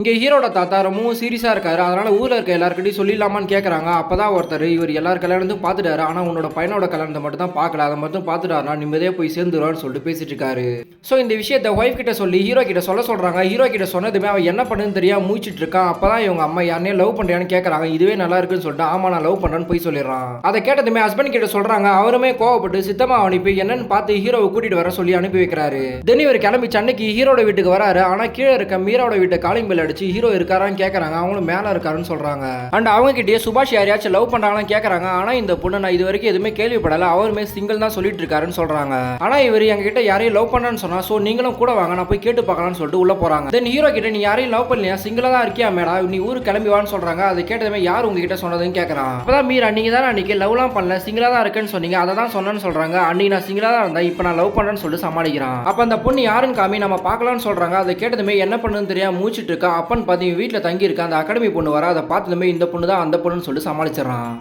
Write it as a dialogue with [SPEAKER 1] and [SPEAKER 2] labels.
[SPEAKER 1] இங்க ஹீரோட தாத்தா ரொம்பவும் சீரியஸா இருக்காரு. அதனால ஊர்ல இருக்க எல்லார்கிட்டயும் சொல்லிடலாமான்னு கேட்கறாங்க. அப்பதான் ஒருத்தர் இவர் எல்லார் கல்யாணத்தையும் பார்த்துட்டாரு. ஆனா உன்னோட பையனோட கல்யாணத்தை மட்டும் தான் பார்க்கல. அதை மட்டும் பார்த்துட்டாருன்னா நிம்மதியா போய் சேர்ந்துருவான்னு சொல்லிட்டு பேசிட்டு இருக்காரு. சோ இந்த விஷயத்த ஒய்ஃப் கிட்ட சொல்லி ஹீரோ கிட்ட சொல்றாங்க. ஹீரோ கிட்ட சொன்னதுமே அவன் என்ன பண்ணுன்னு தெரியாம மூச்சிட்டு இருக்கான். அப்பதான் இவங்க அம்மா யாரையும் லவ் பண்றியான்னு கேட்கறாங்க. இதுவே நல்லா இருக்குன்னு சொல்லிட்டு ஆமா நான் லவ் பண்றேன்னு போய் சொல்லிடுறான். அதை கேட்டதுமே ஹஸ்பண்ட் கிட்ட சொல்றாங்க. அவருமே கோவப்பட்டு சித்தமா அனுப்பி என்னன்னு பார்த்து ஹீரோவை கூட்டிட்டு வர சொல்லி அனுப்பி வைக்கிறாரு. தென் இவர் கிளம்பி சென்னைக்கு ஹீரோட வீட்டுக்கு வராரு. ஆனா கீழே இருக்க மீராவோட வீட்டை காலிங் பெல் அடிச்சு ஹீரோ இருக்காரா கேக்குறாங்க. அவங்களும் மேல இருக்காருன்னு சொல்றாங்க. அண்ட் அவங்க கிட்டயே சுபாஷ் யாரையாச்சும் லவ் பண்றாங்கன்னு கேக்குறாங்க. ஆனா இந்த பொண்ணு நான் இது வரைக்கும் எதுவுமே கேள்விப்படல, அவருமே சிங்கிள் தான் சொல்லிட்டு இருக்காருன்னு சொல்றாங்க. ஆனா இவர் எங்க கிட்ட யாரையும் லவ் பண்ணான்னு சொன்னா சோ நீங்களும் கூட வாங்க நான் போய் கேட்டு பார்க்கலாம்னு சொல்லிட்டு உள்ள போறாங்க. தென் ஹீரோ கிட்ட நீ யாரையும் லவ் பண்ணலையா, சிங்கிளா தான் இருக்கியா மேடா, நீ ஊருக்கு கிளம்பி வான்னு சொல்றாங்க. அதை கேட்டதுமே யார் உங்ககிட்ட சொன்னதுன்னு கேக்குறான். அப்பதான் மீரா நீங்க தானே அன்னைக்கு லவ்லாம் பண்ணல சிங்கிளா தான் இருக்கேன்னு சொன்னீங்க, அதை தான் சொன்னேன்னு சொல்றாங்க. அன்னைக்கு நான் சிங்கிளா தான் இருந்தேன், இப்போ நான் லவ் பண்றேன்னு சொல்லிட்டு சமாளிக்கிறான். அப்ப அந்த பொண்ணு யாருன்னு காமி நம்ம பார்க்கலாம்னு சொல்றாங்க. அதை கேட்டதுமே என்ன பண்ணுன்னு தெரியாம மூச்சிட்டு இருக்கா. அப்பன்னு பாத்தீங்க வீட்டுல தங்கி இருக்க அந்த அகாடமி பொண்ணு வர. அதை பார்த்ததுமே இந்த பொண்ணு தான் அந்த பொண்ணுன்னு சொல்லி சமாளிச்சிடறான்.